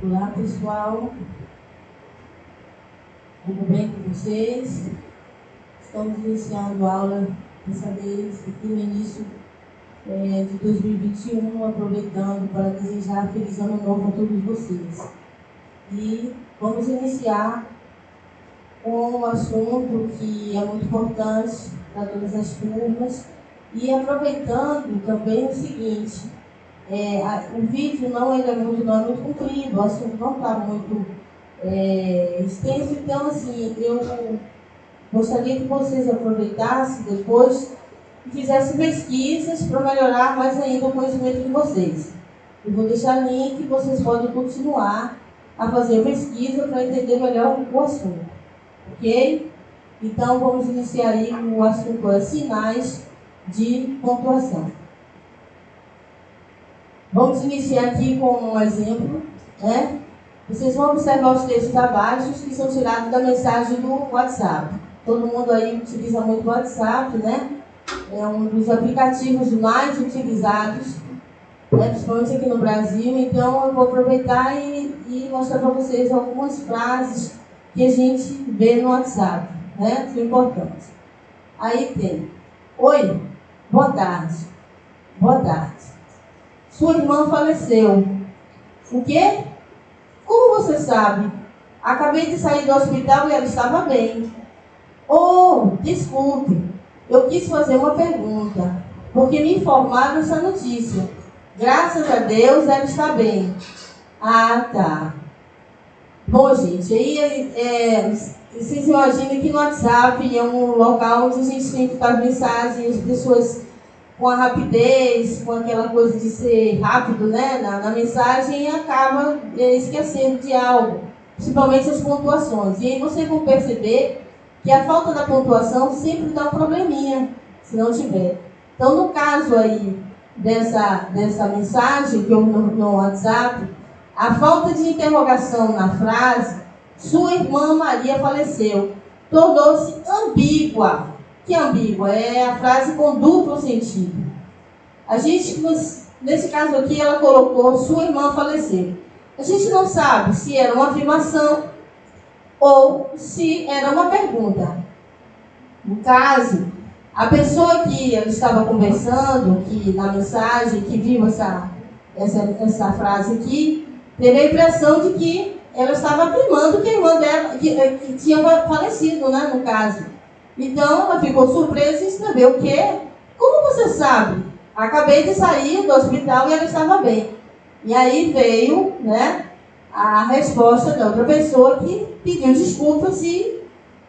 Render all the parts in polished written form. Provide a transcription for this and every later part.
Olá, pessoal. Tudo bem com vocês? Estamos iniciando a aula dessa vez aqui no início de 2021, aproveitando para desejar feliz ano novo a todos vocês. E vamos iniciar com um assunto que é muito importante para todas as turmas e aproveitando também o seguinte, o vídeo não é muito comprido, o assunto não está muito extenso, então assim, eu gostaria que vocês aproveitassem depois e fizessem pesquisas para melhorar mais ainda o conhecimento de vocês. Eu vou deixar link, vocês podem continuar a fazer pesquisa para entender melhor o assunto, ok? Então vamos iniciar aí o assunto sinais de pontuação. Vamos iniciar aqui com um exemplo, né? Vocês vão observar os textos abaixo que são tirados da mensagem do WhatsApp. Todo mundo aí utiliza muito o WhatsApp, né? É um dos aplicativos mais utilizados, né? Principalmente aqui no Brasil. Então eu vou aproveitar e mostrar para vocês algumas frases que a gente vê no WhatsApp, né? Que são importantes. Aí tem: oi, boa tarde. Boa tarde. Sua irmã faleceu. O quê? Como você sabe? Acabei de sair do hospital e ela estava bem. Oh, desculpe. Eu quis fazer uma pergunta, porque me informaram essa notícia. Graças a Deus ela está bem. Ah, tá. Bom, gente, aí vocês imaginam que no WhatsApp é um local onde a gente tem que ficar mensagens, as pessoas com a rapidez, com aquela coisa de ser rápido, né, na mensagem, e acaba esquecendo de algo, principalmente as pontuações. E aí vocês vão perceber que a falta da pontuação sempre dá um probleminha, se não tiver. Então, no caso aí dessa mensagem que eu no WhatsApp, a falta de interrogação na frase, sua irmã Maria faleceu, tornou-se ambígua. Que ambígua? É a frase com duplo sentido. A gente, nesse caso aqui, ela colocou sua irmã faleceu. A gente não sabe se era uma afirmação ou se era uma pergunta. No caso, a pessoa que ela estava conversando, que na mensagem, que viu essa frase aqui, teve a impressão de que ela estava afirmando que a irmã dela que tinha falecido, né, no caso. Então, ela ficou surpresa e escreveu o quê? Como você sabe? Acabei de sair do hospital e ela estava bem. E aí veio, né, a resposta da outra pessoa que pediu desculpas e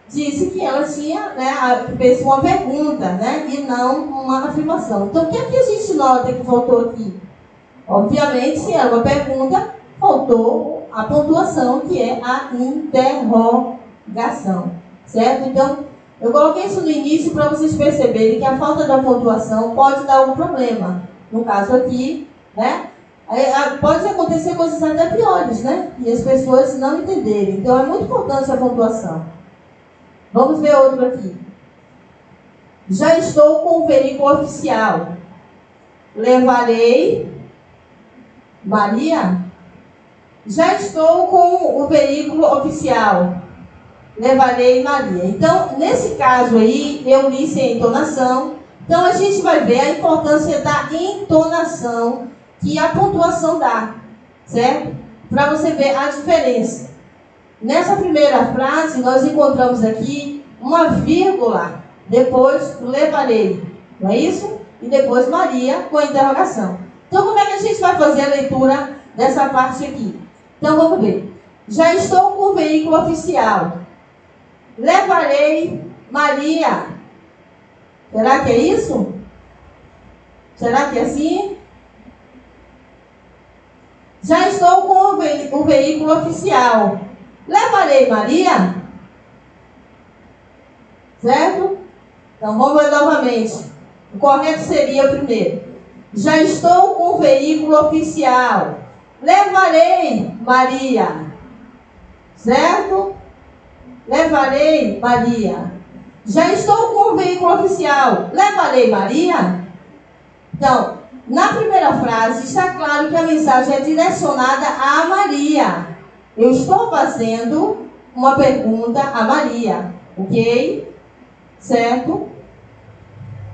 disse que ela tinha, né, fez uma pergunta, né, e não uma afirmação. Então, o que é que a gente nota que faltou aqui? Obviamente, se era uma pergunta, faltou a pontuação, que é a interrogação. Certo? Então, eu coloquei isso no início para vocês perceberem que a falta da pontuação pode dar algum problema. No caso aqui, né? Pode acontecer coisas até piores, né? E as pessoas não entenderem. Então é muito importante a pontuação. Vamos ver outro aqui. Já estou com o veículo oficial. Levarei Maria? Já estou com o veículo oficial. Levarei Maria. Então, nesse caso aí, eu li sem entonação. Então, a gente vai ver a importância da entonação que a pontuação dá, certo? Para você ver a diferença. Nessa primeira frase, nós encontramos aqui uma vírgula, depois levarei, não é isso? E depois Maria com a interrogação. Então, como é que a gente vai fazer a leitura dessa parte aqui? Então, vamos ver. Já estou com o veículo oficial. Levarei Maria. Será que é isso? Será que é assim? Já estou com o veículo oficial. Levarei Maria? Certo? Então vamos ver novamente. O correto seria o primeiro. Já estou com o veículo oficial. Levarei Maria. Certo? Levarei Maria. Já estou com o veículo oficial. Levarei Maria? Então, Na primeira frase, está claro que a mensagem é direcionada a Maria. Eu estou fazendo uma pergunta a Maria, ok? Certo?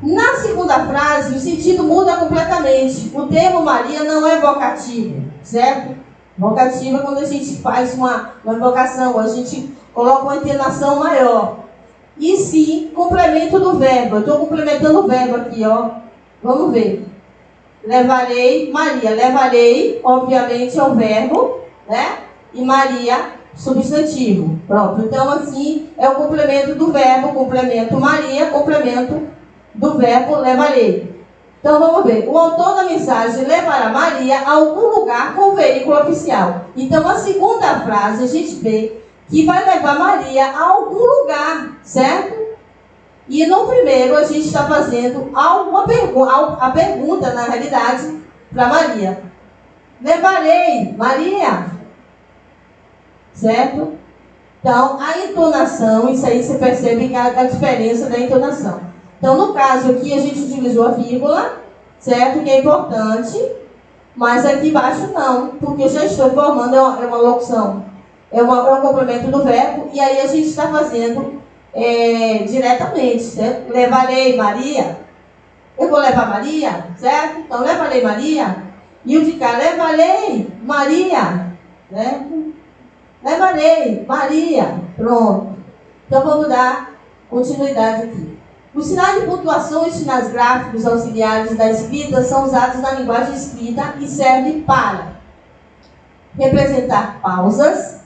Na segunda frase, o sentido muda completamente. O termo Maria não é vocativo, certo? Vocativo é quando a gente faz uma invocação, a gente coloca uma entonação maior. E sim, complemento do verbo. Eu estou complementando o verbo aqui, ó. Vamos ver. Levarei, Maria. Levarei, obviamente, é o verbo, né? E Maria, substantivo. Pronto. Então, assim, é o complemento do verbo, complemento Maria, complemento do verbo levarei. Então, vamos ver. O autor da mensagem levará Maria a algum lugar com o veículo oficial. Então, a segunda frase, a gente vê que vai levar Maria a algum lugar, certo? E no primeiro, a gente está fazendo a pergunta, na realidade, para Maria. Levarei, Maria. Certo? Então, a entonação, isso aí você percebe que a diferença da entonação. Então, no caso aqui, a gente utilizou a vírgula, certo? Que é importante, mas aqui embaixo não, porque eu já estou formando, é uma locução, é um complemento do verbo, e aí a gente está fazendo diretamente, certo? Levarei Maria, eu vou levar Maria, certo? Então, levarei Maria, e o de cá, levarei Maria, né? Levarei Maria, pronto. Então, vamos dar continuidade aqui. Os sinais de pontuação e sinais gráficos auxiliares da escrita são usados na linguagem escrita e servem para representar pausas,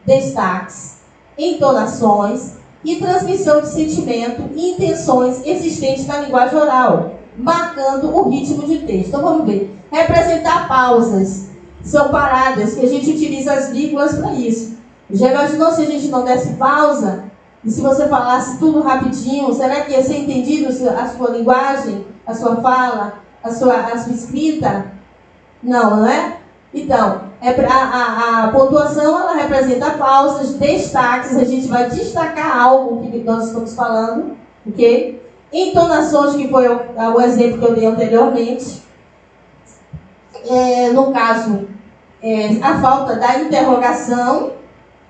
destaques, entonações e transmissão de sentimento e intenções existentes na linguagem oral, marcando o ritmo de texto. Então vamos ver. Representar pausas. São paradas que a gente utiliza as vírgulas para isso. Já imaginou se a gente não desse pausa? E se você falasse tudo rapidinho, será que ia ser entendido a sua linguagem, a sua fala, a sua escrita? Não, não é? Então, a pontuação, ela representa pausas, destaques, a gente vai destacar algo que nós estamos falando, ok? Entonações, que foi o exemplo que eu dei anteriormente. No caso, a falta da interrogação,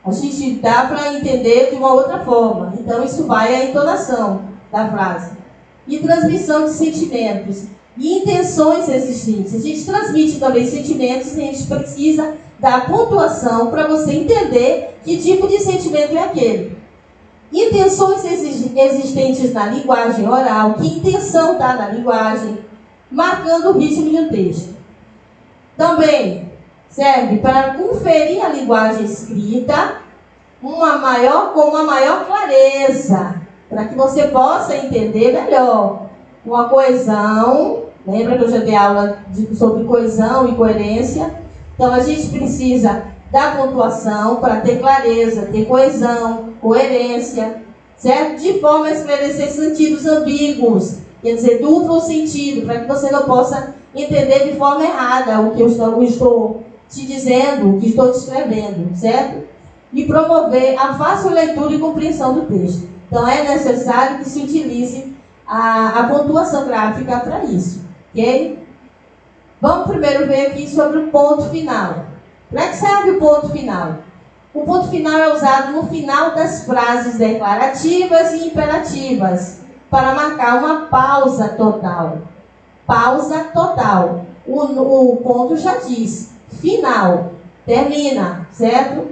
a gente dá para entender de uma outra forma. Então, isso vai à entonação da frase. E transmissão de sentimentos e intenções existentes. A gente transmite também sentimentos e a gente precisa da pontuação para você entender que tipo de sentimento é aquele. Intenções existentes na linguagem oral, que intenção está na linguagem, marcando o ritmo de um texto. Também serve para conferir a linguagem escrita com uma maior clareza, para que você possa entender melhor. Uma coesão, lembra que eu já dei aula sobre coesão e coerência? Então a gente precisa da pontuação para ter clareza, ter coesão, coerência, certo? De forma a esclarecer sentidos ambíguos, quer dizer, duplo sentido, para que você não possa entender de forma errada o que eu estou te dizendo, o que estou te escrevendo, certo? E promover a fácil leitura e compreensão do texto. Então é necessário que se utilize a pontuação gráfica para isso, ok? Vamos primeiro ver aqui sobre o ponto final. Para que serve o ponto final? O ponto final é usado no final das frases declarativas e imperativas para marcar uma pausa total. Pausa total. O ponto já diz. Final. Termina, certo?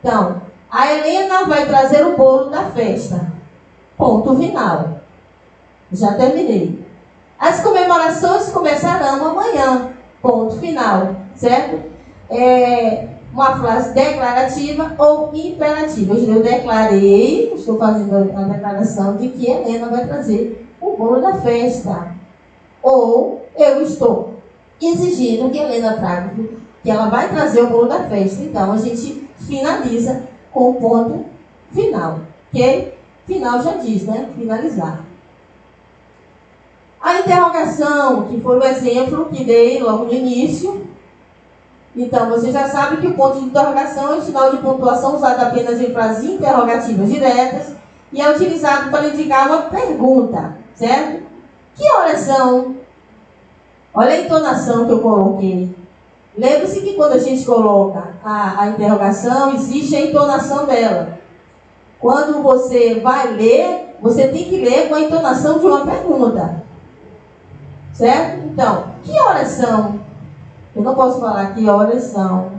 Então, a Helena vai trazer o bolo da festa. Ponto final. Já terminei. As comemorações começarão amanhã. Ponto final, certo? Uma frase declarativa ou imperativa. Eu declarei, estou fazendo a declaração de que Helena vai trazer o bolo da festa. Ou eu estou exigindo que Helena traga, que ela vai trazer o bolo da festa. Então, a gente finaliza com o ponto final. Ok? Final já diz, né? Finalizar. A interrogação, que foi o exemplo que dei logo no início. Então, você já sabe que o ponto de interrogação é um sinal de pontuação usado apenas em frases interrogativas diretas e é utilizado para indicar uma pergunta, certo? Que horas são? Olha a entonação que eu coloquei. Lembre-se que quando a gente coloca a interrogação, existe a entonação dela. Quando você vai ler, você tem que ler com a entonação de uma pergunta. Certo? Então, que horas são? Eu não posso falar que horas são.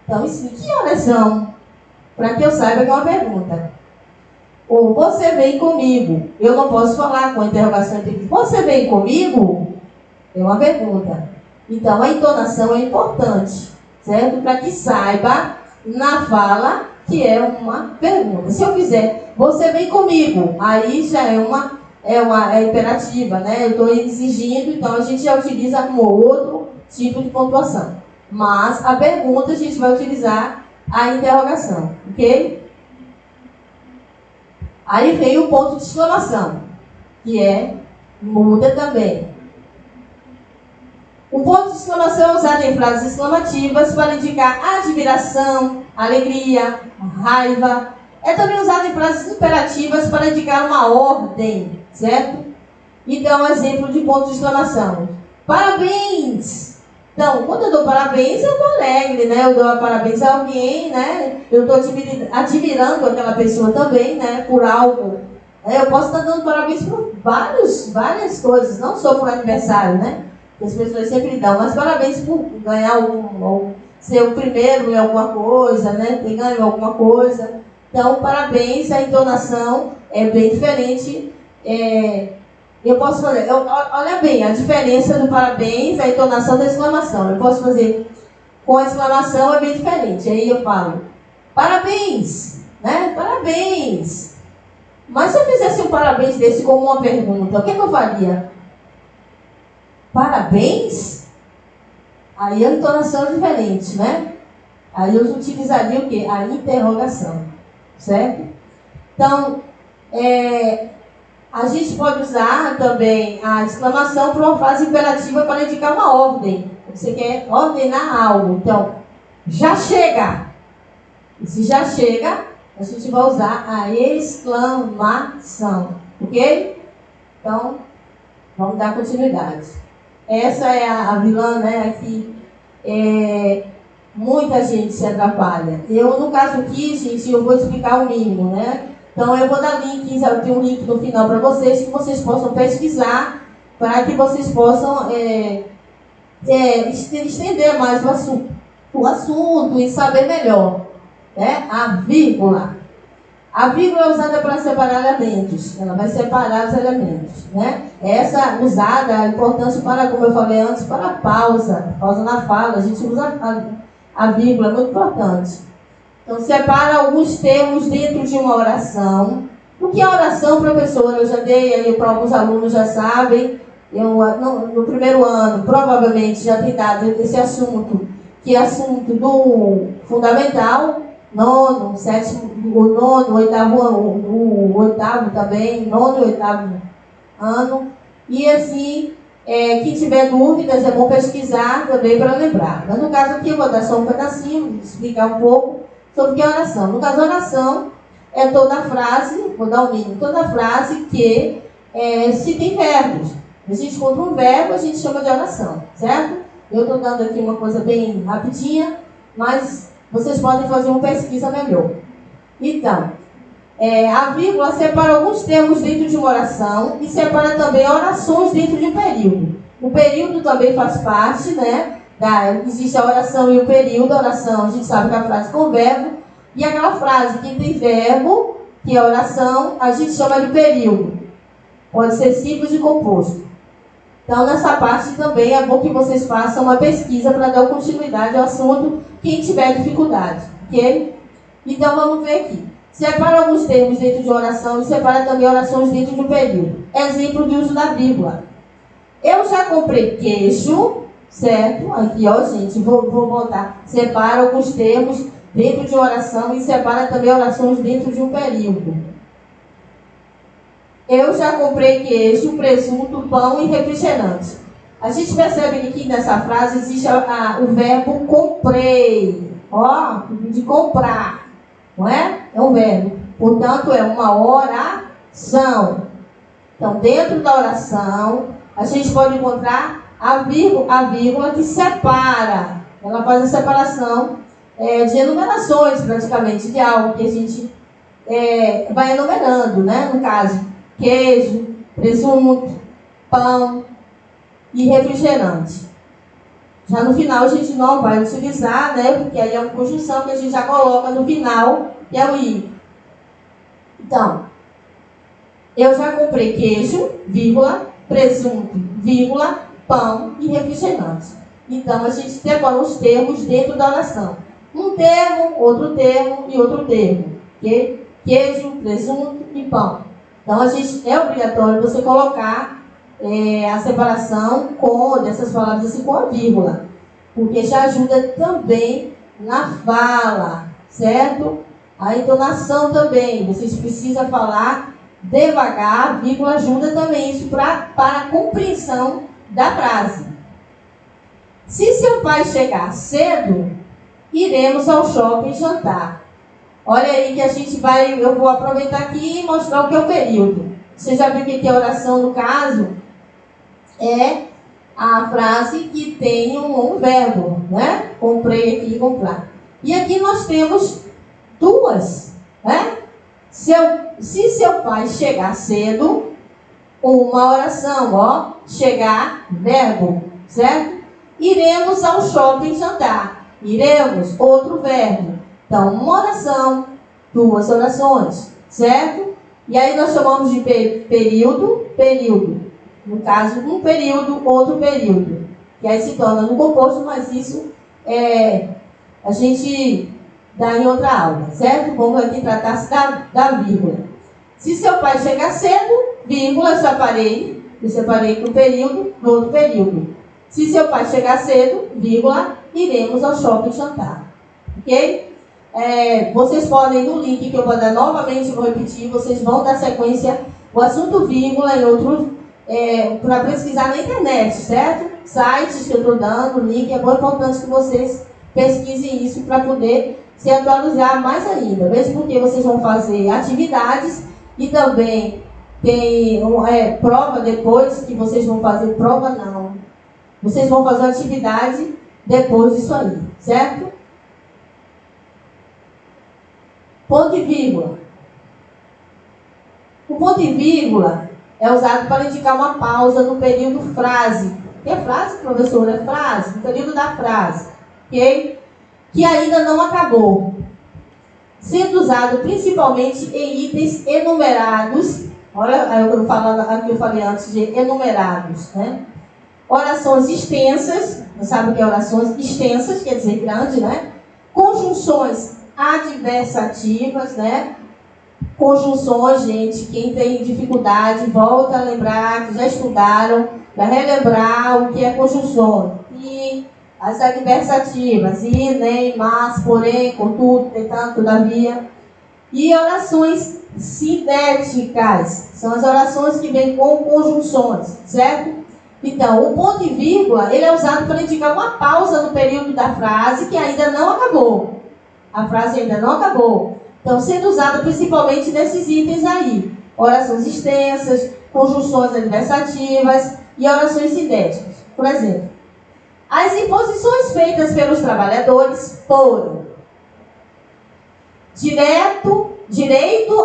Então, que horas são? Para que eu saiba que é uma pergunta. Ou você vem comigo. Eu não posso falar com a interrogação. Você vem comigo? É uma pergunta. Então, a entonação é importante, certo? Para que saiba na fala que é uma pergunta. Se eu fizer, você vem comigo, aí já é imperativa, né? Eu estou exigindo, então a gente já utiliza um ou outro tipo de pontuação. Mas a pergunta a gente vai utilizar a interrogação, ok? Aí vem o ponto de exclamação, que muda também. O ponto de exclamação é usado em frases exclamativas para indicar admiração, alegria, raiva. É também usado em frases imperativas para indicar uma ordem, certo? Então, exemplo de ponto de exclamação. Parabéns! Então, quando eu dou parabéns, eu estou alegre, né? Eu dou parabéns a alguém, né? Eu estou admirando aquela pessoa também, né? Por algo. Eu posso estar dando parabéns por várias coisas, não só por aniversário, né? As pessoas sempre dão, mas parabéns por ganhar ou ser o primeiro em alguma coisa, né? Ter ganho alguma coisa. Então, parabéns, a entonação é bem diferente. Eu posso fazer, olha bem, a diferença do parabéns, a entonação da exclamação. Eu posso fazer com a exclamação, é bem diferente. Aí eu falo, parabéns, né? Parabéns. Mas se eu fizesse um parabéns desse como uma pergunta, o que eu faria? Parabéns? Aí a entonação é diferente, né? Aí eu utilizaria o quê? A interrogação, certo? Então, a gente pode usar também a exclamação para uma frase imperativa para indicar uma ordem. Você quer ordenar algo. Então, já chega. E se já chega, a gente vai usar a exclamação, ok? Então, vamos dar continuidade. Essa é a vilã, né, que muita gente se atrapalha. Eu, no caso aqui, gente, eu vou explicar o mínimo, né? Então, eu vou dar links, eu tenho um link no final para vocês, que vocês possam pesquisar, para que vocês possam estender mais o assunto e saber melhor, né? A vírgula. A vírgula é usada para separar elementos. Ela vai separar os elementos, né? Essa usada, a importância para, como eu falei antes, para a pausa na fala. A gente usa a vírgula, é muito importante. Então, separa alguns termos dentro de uma oração. O que é oração, professora? Eu já dei aí para alguns alunos já sabem. Eu, no primeiro ano, provavelmente, já tem dado esse assunto, que é assunto do fundamental, nono, sétimo, o nono, o oitavo também, nono e oitavo ano. E assim, quem tiver dúvidas, é bom pesquisar também para lembrar. Mas no caso aqui, eu vou dar só um pedacinho, explicar um pouco sobre o que é oração. No caso, oração é toda frase, vou dar um mínimo, toda frase que se tem verbos. A gente encontra um verbo, a gente chama de oração, certo? Eu estou dando aqui uma coisa bem rapidinha, mas vocês podem fazer uma pesquisa melhor. Então, a vírgula separa alguns termos dentro de uma oração e separa também orações dentro de um período. O período também faz parte, né? Existe a oração e o período. A oração, a gente sabe que é a frase com verbo. E aquela frase que tem verbo, que é a oração, a gente chama de período. Pode ser simples e composto. Então, nessa parte também é bom que vocês façam uma pesquisa para dar continuidade ao assunto, quem tiver dificuldade, ok? Então, vamos ver aqui. Separa alguns termos dentro de oração e separa também orações dentro de um período. Exemplo de uso da vírgula. Eu já comprei queijo, certo? Aqui, ó, gente, vou voltar. Separa alguns termos dentro de oração e separa também orações dentro de um período. Eu já comprei queijo, presunto, pão e refrigerante. A gente percebe que aqui nessa frase existe o verbo comprei. Ó, de comprar. Não é? É um verbo. Portanto, é uma oração. Então, dentro da oração, a gente pode encontrar a vírgula que separa, ela faz a separação de enumerações, praticamente, de algo que a gente vai enumerando, né? No caso, queijo, presunto, pão e refrigerante. Já no final a gente não vai utilizar, né? Porque aí é uma conjunção que a gente já coloca no final, que é o i. Então, eu já comprei queijo, vírgula, presunto, vírgula, pão e refrigerante. Então, a gente decora os termos dentro da oração. Um termo, outro termo e outro termo. Okay? Queijo, presunto e pão. Então, é obrigatório você colocar a separação dessas palavras assim, com a vírgula. Porque já ajuda também na fala, certo? A entonação também. Vocês precisam falar devagar, a vírgula ajuda também isso para a compreensão da frase. Se seu pai chegar cedo, iremos ao shopping jantar. Olha aí que eu vou aproveitar aqui e mostrar o que é o período. Você já viu que a oração, no caso, é a frase que tem um verbo, né? Comprei aqui, comprar. E aqui nós temos duas, né? Se seu pai chegar cedo, uma oração, chegar, verbo, certo? Iremos ao shopping jantar. Iremos, outro verbo. Então, uma oração, duas orações, certo? E aí nós chamamos de período. No caso, um período, outro período. Que aí se torna no composto, mas isso a gente dá em outra aula, certo? Vamos aqui tratar-se da vírgula. Se seu pai chegar cedo, vírgula, eu separei para o período, do outro período. Se seu pai chegar cedo, vírgula, iremos ao shopping jantar. Ok? Vocês podem, no link que eu vou dar novamente, vou repetir, vocês vão dar sequência, o assunto vírgula em outros, para pesquisar na internet, certo? Sites que eu estou dando, link, é muito importante que vocês pesquisem isso para poder se atualizar mais ainda. Mesmo porque vocês vão fazer atividades e também tem prova depois, que vocês vão fazer prova não. Vocês vão fazer atividade depois disso aí, certo? Ponto e vírgula. O ponto e vírgula é usado para indicar uma pausa no período frase. Que é frase, professor? É frase, no período da frase. Ok? Que ainda não acabou. Sendo usado principalmente em itens enumerados. Olha, aqui eu falei antes de enumerados, né? Orações extensas. Você sabe o que é orações extensas? Quer dizer grande, né? Conjunções adversativas, né? Conjunções, gente, quem tem dificuldade, volta a lembrar, que já estudaram, para relembrar o que é conjunção. E as adversativas, e, nem, mas, porém, contudo, portanto, todavia. E orações sintéticas, são as orações que vêm com conjunções, certo? Então, o ponto e vírgula, ele é usado para indicar uma pausa no período da frase que ainda não acabou. A frase ainda não acabou. Então, sendo usada principalmente nesses itens aí. Orações extensas, conjunções adversativas e orações sintéticas. Por exemplo, as imposições feitas pelos trabalhadores foram direito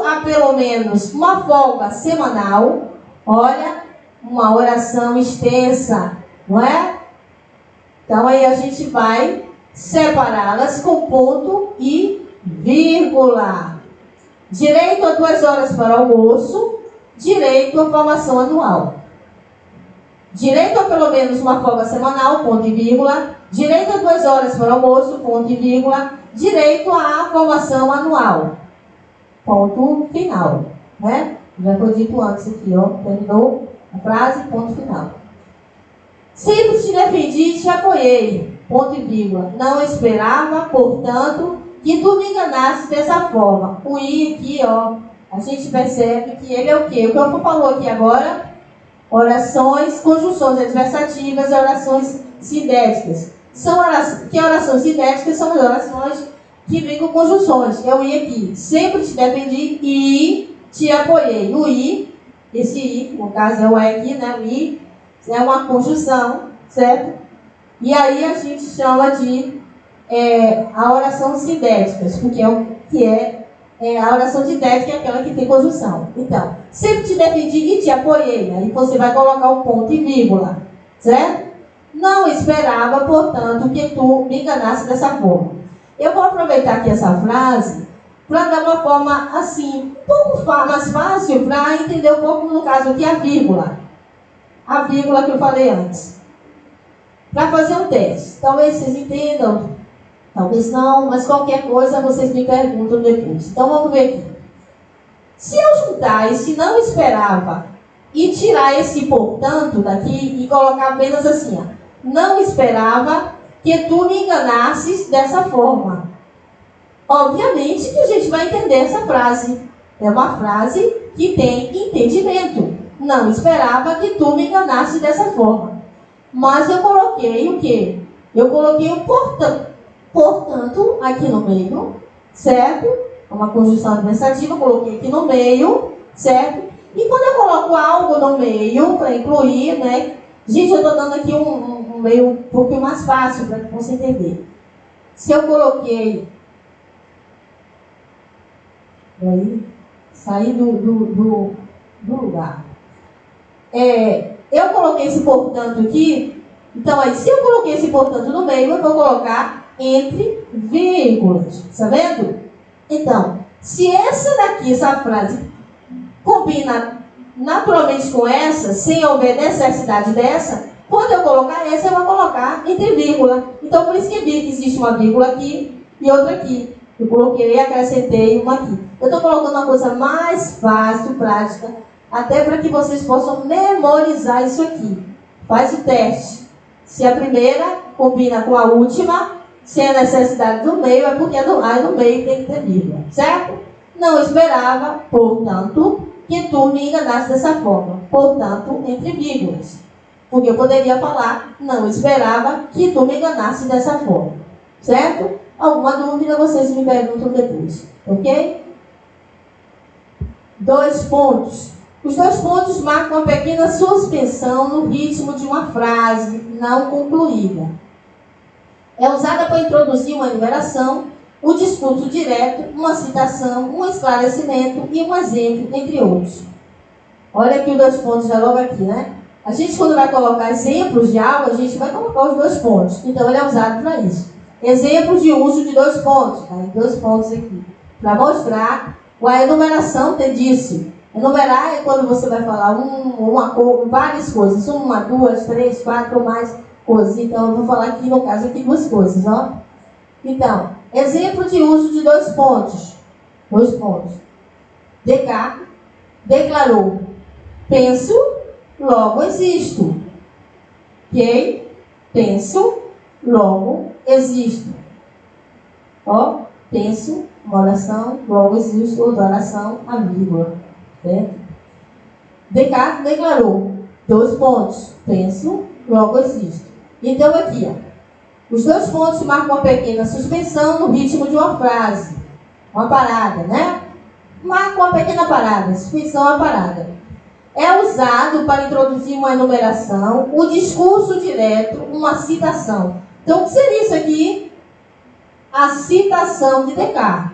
a pelo menos uma folga semanal. Olha, uma oração extensa, não é? Então, aí a gente vai separá-las com ponto e vírgula. Direito a 2 horas para almoço, direito à formação anual. Direito a pelo menos uma folga semanal, ponto e vírgula. Direito a 2 horas para almoço, ponto e vírgula. Direito à formação anual. Ponto final, né? Já foi dito antes aqui, terminou a frase, ponto final. Sempre te defendi e te apoiei, ponto e vírgula. Não esperava, portanto, que tu me enganasses dessa forma. O i aqui, a gente percebe que ele é o quê? O que eu falou aqui agora, orações, conjunções adversativas e orações sintéticas. Que orações sintéticas são as orações que vêm com conjunções. É o i aqui. Sempre te defendi e te apoiei. O i, esse i, no caso é o e aqui, né? O i é uma conjunção, certo? E aí a gente chama de a oração sindética, porque a oração didética é aquela que tem conjunção. Então, sempre te defendi e te apoiei. Aí você vai colocar um ponto e vírgula, certo? Não esperava, portanto, que tu me enganasses dessa forma. Eu vou aproveitar aqui essa frase para dar uma forma assim, um pouco mais fácil para entender um pouco, no caso aqui, a vírgula. A vírgula que eu falei antes. Para fazer um teste. Talvez vocês entendam, talvez não, mas qualquer coisa vocês me perguntam depois. Então vamos ver aqui. Se eu juntar esse não esperava e tirar esse portanto daqui e colocar apenas assim, ó, não esperava que tu me enganasses dessa forma. Obviamente que a gente vai entender essa frase. É uma frase que tem entendimento. Não esperava que tu me enganasses dessa forma. Mas eu coloquei o quê? Eu coloquei o portanto aqui no meio, certo? Uma conjunção adversativa, coloquei aqui no meio, certo? E quando eu coloco algo no meio, para incluir, né? Gente, eu estou dando aqui um meio um pouquinho mais fácil para você entender. Se eu coloquei... Aí, sair do lugar. Eu coloquei esse portanto aqui. Então, aí, se eu coloquei esse portanto no meio, eu vou colocar entre vírgulas. Está vendo? Então, se essa frase combina naturalmente com essa, sem haver necessidade dessa, quando eu colocar essa, eu vou colocar entre vírgula. Então, por isso que existe uma vírgula aqui e outra aqui. Eu coloquei e acrescentei uma aqui. Eu estou colocando uma coisa mais fácil, prática, até para que vocês possam memorizar isso aqui. Faz o teste. Se a primeira combina com a última, sem a necessidade do meio, é porque aí no meio tem que ter vírgula, certo? Não esperava, portanto, que tu me enganasse dessa forma. Portanto, entre vírgulas. Porque eu poderia falar, não esperava que tu me enganasse dessa forma. Certo? Alguma dúvida, vocês me perguntam depois. Ok? 2 pontos. Os 2 pontos marcam uma pequena suspensão no ritmo de uma frase não concluída. É usada para introduzir uma enumeração, um discurso direto, uma citação, um esclarecimento e um exemplo, entre outros. Olha aqui os 2 pontos já logo aqui, né? A gente, quando vai colocar exemplos de algo, a gente vai colocar os 2 pontos. Então, ele é usado para isso. Exemplos de uso de 2 pontos. Tá? 2 pontos aqui. Para mostrar a enumeração disso. Enumerar é quando você vai falar várias coisas. 1, 2, 3, 4 ou mais coisas. Então, eu vou falar aqui, no caso, aqui 2 coisas. Ó. Então, exemplo de uso de 2 pontos. 2 pontos. Descartes declarou: penso, logo existo. Ok? Penso, logo existo. Ó, penso, uma oração, logo existo, outra oração, a vírgula. Certo? Descartes declarou: 2 pontos. Penso, logo existo. Então, aqui, ó, os 2 pontos marcam uma pequena suspensão no ritmo de uma frase. Uma parada, né? Marca uma pequena parada. Suspensão é uma parada. É usado para introduzir uma enumeração, um discurso direto, uma citação. Então, o que seria isso aqui? A citação de Descartes.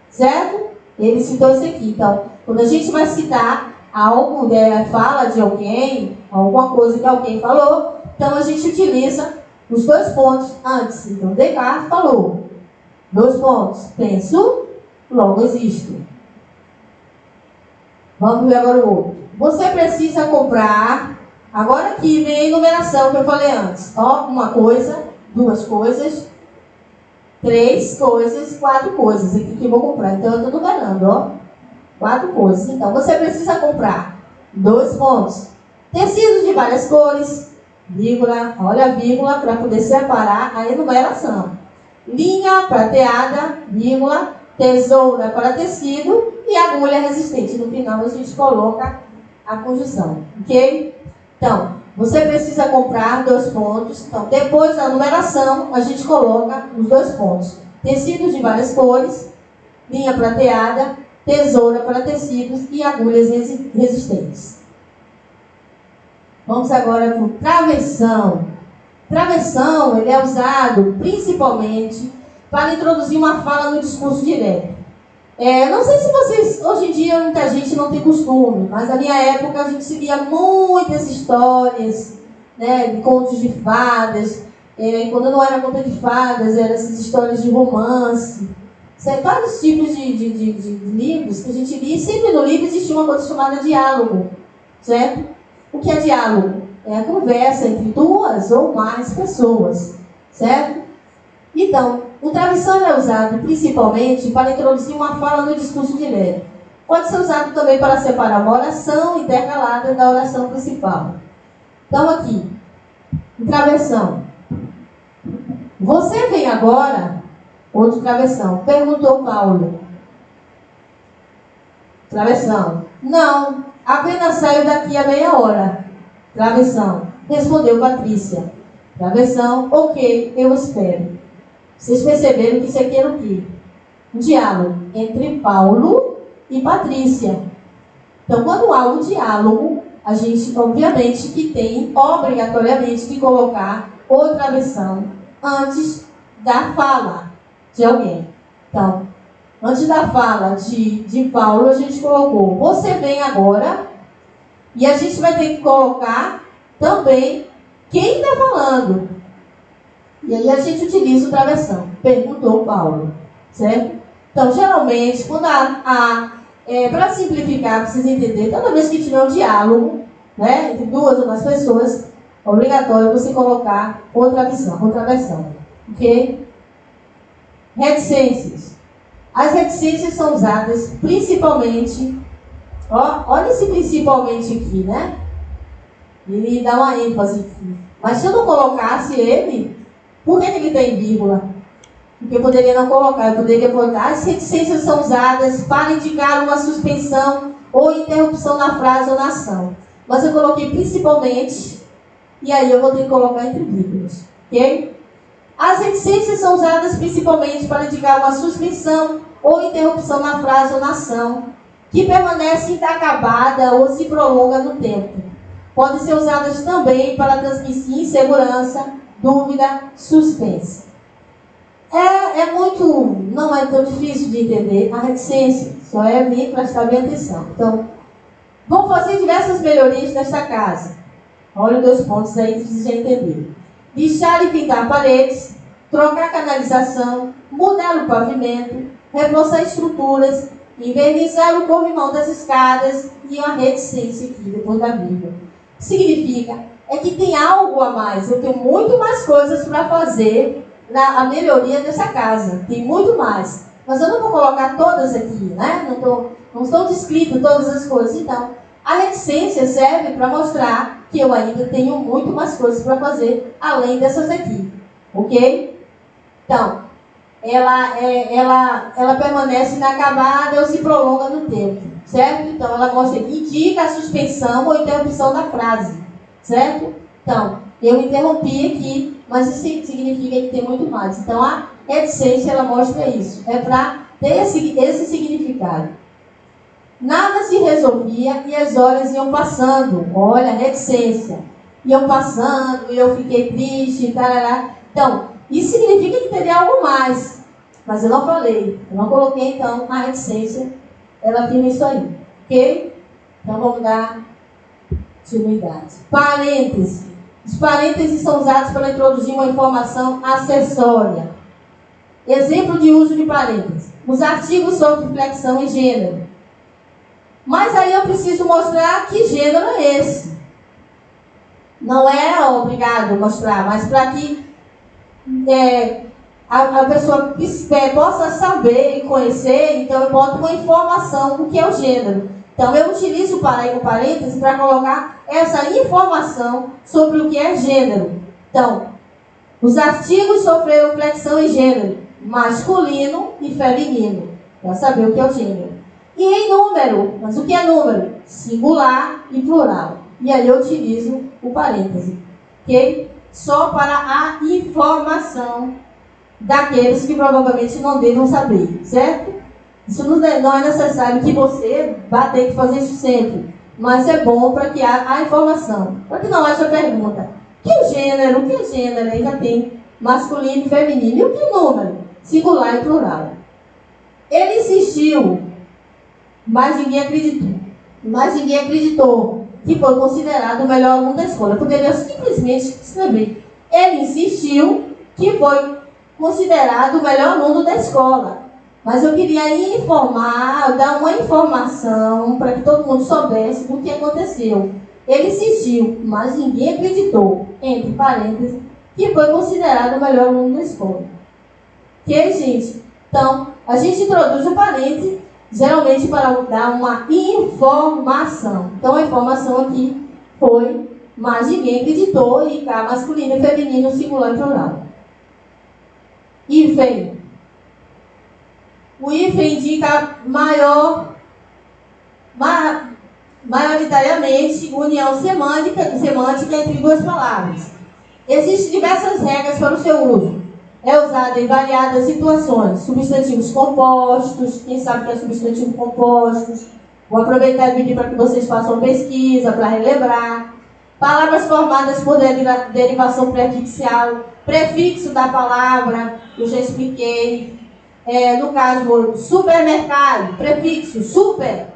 Certo? Ele citou isso aqui. Então, quando a gente vai citar algo, fala de alguém, alguma coisa que alguém falou, então a gente utiliza os 2 pontos antes. Então, Descartes falou: 2 pontos. Penso, logo existo. Vamos ver agora o outro. Você precisa comprar. Agora aqui vem a enumeração que eu falei antes. Ó, 1 coisa, 2 coisas, 3 coisas, 4 coisas. Aqui que eu vou comprar. Então eu estou numerando, ó. 4 coisas. Então você precisa comprar 2 pontos. Tecidos de várias cores, vírgula, olha a vírgula para poder separar a enumeração. Linha prateada, vírgula, tesoura para tecido e agulha resistente. No final a gente coloca a conjunção, ok? Então, você precisa comprar 2 pontos. Então, depois da numeração, a gente coloca os 2 pontos. Tecidos de várias cores, linha prateada, tesoura para tecidos e agulhas resistentes. Vamos agora para o travessão. Travessão, ele é usado principalmente para introduzir uma fala no discurso direto. Não sei se vocês, hoje em dia muita gente não tem costume, mas na minha época a gente seguia muitas histórias, né, de contos de fadas. Quando não era conto de fadas, eram essas histórias de romance. Vários tipos de livros que a gente lia, e sempre no livro existia uma coisa chamada diálogo, certo? O que é diálogo? É a conversa entre duas ou mais pessoas, certo? Então, o travessão é usado principalmente para introduzir uma fala no discurso direto. Pode ser usado também para separar uma oração intercalada da oração principal. Então, aqui, travessão. Você vem agora, outro travessão, perguntou Paulo. Travessão. Não, apenas saio daqui a meia hora. Travessão. Respondeu Patrícia. Travessão. Ok, eu espero. Vocês perceberam que isso aqui era o quê? Um diálogo entre Paulo e Patrícia. Então, quando há um diálogo, a gente, obviamente, que tem obrigatoriamente que colocar o travessão antes da fala de alguém. Então, antes da fala de Paulo, a gente colocou, você vem agora, e a gente vai ter que colocar também quem está falando. E aí a gente utiliza o travessão. Perguntou Paulo, certo? Então, geralmente, quando para simplificar, precisa entender, toda vez que tiver um diálogo, né, entre duas ou mais pessoas, é obrigatório você colocar outra versão, ok? Reticências. As reticências são usadas principalmente, olha esse principalmente aqui, né? Ele dá uma ênfase aqui. Mas se eu não colocasse ele, por que ele tem vírgula? Porque eu poderia não colocar, eu poderia botar. As reticências são usadas para indicar uma suspensão ou interrupção na frase ou na ação. Mas eu coloquei principalmente, e aí eu vou ter que colocar entre vírgulas, ok? As reticências são usadas principalmente para indicar uma suspensão ou interrupção na frase ou na ação, que permanece inacabada ou se prolonga no tempo. Podem ser usadas também para transmitir insegurança, dúvida, suspense. Não é tão difícil de entender a reticência, só é vir prestar bem atenção. Então, vamos fazer diversas melhorias nesta casa. Olha 2 pontos aí que vocês já entenderam. Lixar e pintar paredes, trocar canalização, mudar o pavimento, reforçar estruturas, envernizar o corrimão das escadas e uma reticência aqui depois da vírgula. Significa que tem algo a mais. Eu tenho muito mais coisas para fazer a melhoria dessa casa. Tem muito mais. Mas eu não vou colocar todas aqui, né? Não estão descritas todas as coisas. Então, a reticência serve para mostrar que eu ainda tenho muito mais coisas para fazer além dessas aqui. Ok? Então, ela permanece inacabada ou se prolonga no tempo. Certo? Então, ela mostra que indica a suspensão ou interrupção da frase. Certo? Então, eu interrompi aqui, mas isso significa que tem muito mais. Então, a reticência, ela mostra isso. É para ter esse significado. Nada se resolvia e as horas iam passando. Olha, reticência. Iam passando e eu fiquei triste, tarará. Então, isso significa que teria algo mais. Mas eu não falei. Eu não coloquei, então, a reticência. Ela afirma isso aí. Ok? Então, vamos dar continuidade. Parêntese. Os parênteses são usados para introduzir uma informação acessória. Exemplo de uso de parênteses. Os artigos sobre flexão e gênero. Mas aí eu preciso mostrar que gênero é esse. Não é obrigado mostrar, mas para que a pessoa possa saber e conhecer, então eu boto uma informação do que é o gênero. Então eu utilizo o parênteses para colocar essa informação sobre o que é gênero. Então, os artigos sofreram flexão em gênero masculino e feminino, para saber o que é o gênero. E em número, mas o que é número? Singular e plural. E aí eu utilizo o parêntese, ok? Só para a informação daqueles que provavelmente não devam saber, certo? Isso não é necessário que você vá ter que fazer isso sempre, mas é bom para que haja a informação, para que não haja pergunta. Que o gênero, ainda tem masculino e feminino. E o que o número? Singular e plural. Ele insistiu, mas ninguém acreditou que foi considerado o melhor aluno da escola. Eu poderia simplesmente escrever: ele insistiu que foi considerado o melhor aluno da escola. Mas eu queria informar, dar uma informação para que todo mundo soubesse do que aconteceu. Ele insistiu, mas ninguém acreditou, entre parênteses, que foi considerado o melhor aluno da escola. Ok, gente? Então, a gente introduz o parênteses geralmente para dar uma informação. Então, a informação aqui foi, mas ninguém acreditou, e cá masculino e feminino, singular e plural. Hífen. O hífen indica maioritariamente união semântica entre duas palavras. Existem diversas regras para o seu uso. É usado em variadas situações. Substantivos compostos, quem sabe o que é substantivo compostos? Vou aproveitar e pedir para que vocês façam uma pesquisa para relembrar. Palavras formadas por derivação prefixal, prefixo da palavra, eu já expliquei. No caso, supermercado, prefixo, super,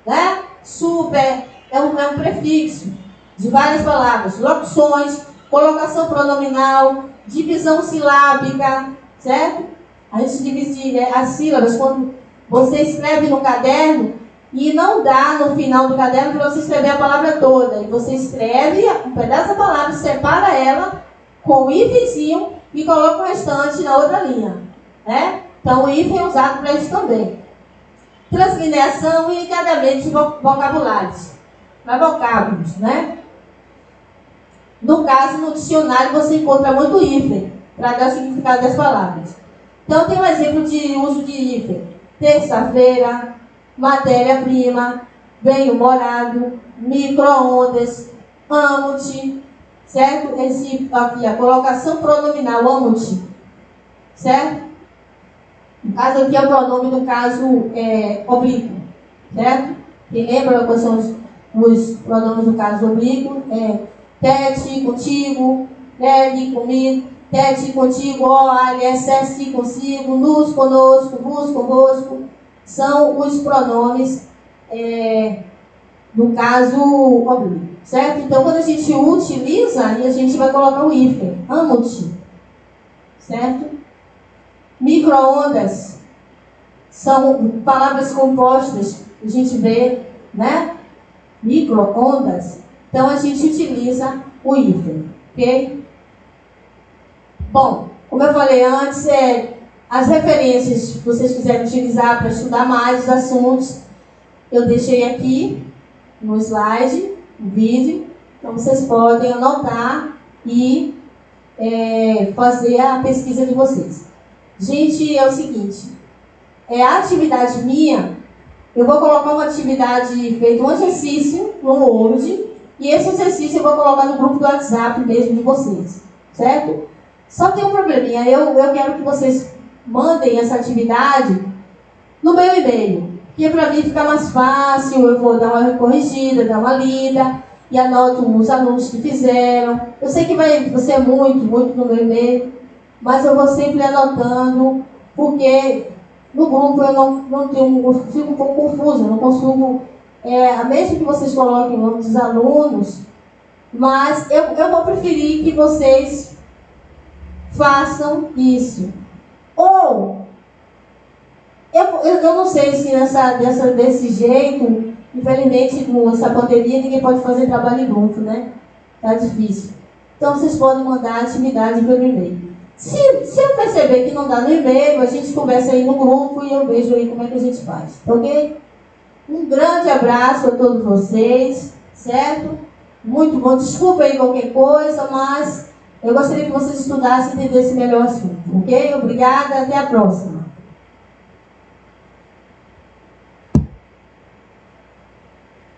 né? Super é um prefixo de várias palavras. Locuções, colocação pronominal, divisão silábica, certo? A gente divide as sílabas quando você escreve no caderno e não dá no final do caderno para você escrever a palavra toda. E você escreve um pedaço da palavra, separa ela com o hífenzinho e coloca o restante na outra linha, né? Então, o hífen é usado para isso também. Translineação e encadeamento de vocabulários. Para vocábulos, né? No caso, no dicionário, você encontra muito hífen para dar o significado das palavras. Então, tem um exemplo de uso de hífen. Terça-feira, matéria-prima, bem-humorado, micro-ondas, amo-te, certo? Esse aqui, a colocação pronominal, amo-te, certo? No caso aqui é o pronome do caso oblíquo, certo? Quem lembra quais são os pronomes do caso oblíquo? Tete, contigo, ele, comigo, tete, contigo, ó, alicerce, consigo, nos, conosco, vos, convosco. São os pronomes do caso oblíquo, certo? Então, quando a gente utiliza, a gente vai colocar o hífen, amo-te, certo? Micro-ondas são palavras compostas, a gente vê, né? Micro-ondas. Então, a gente utiliza o hífen, ok? Bom, como eu falei antes, as referências que vocês quiserem utilizar para estudar mais os assuntos, eu deixei aqui no slide, no vídeo. Então, vocês podem anotar e fazer a pesquisa de vocês. Gente, é o seguinte, a atividade minha, eu vou colocar uma atividade, feito um exercício no Word, e esse exercício eu vou colocar no grupo do WhatsApp mesmo de vocês, certo? Só tem um probleminha, eu quero que vocês mandem essa atividade no meu e-mail, porque para mim fica mais fácil, eu vou dar uma corrigida, dar uma lida, e anoto os alunos que fizeram. Eu sei que vai ser muito no meu e-mail, mas eu vou sempre anotando, porque no grupo eu não tenho, eu fico um pouco confusa, não consigo, mesmo que vocês coloquem o nome dos alunos, mas eu vou preferir que vocês façam isso. Ou, eu não sei se desse jeito, infelizmente, com essa pandemia, ninguém pode fazer trabalho em grupo, né? Tá difícil. Então, vocês podem mandar a atividade pelo e-mail. Se eu perceber que não dá no e-mail, a gente conversa aí no grupo e eu vejo aí como é que a gente faz, ok? Um grande abraço a todos vocês, certo? Muito bom. Desculpa aí qualquer coisa, mas eu gostaria que vocês estudassem e entendessem melhor o assunto, ok? Obrigada, até a próxima.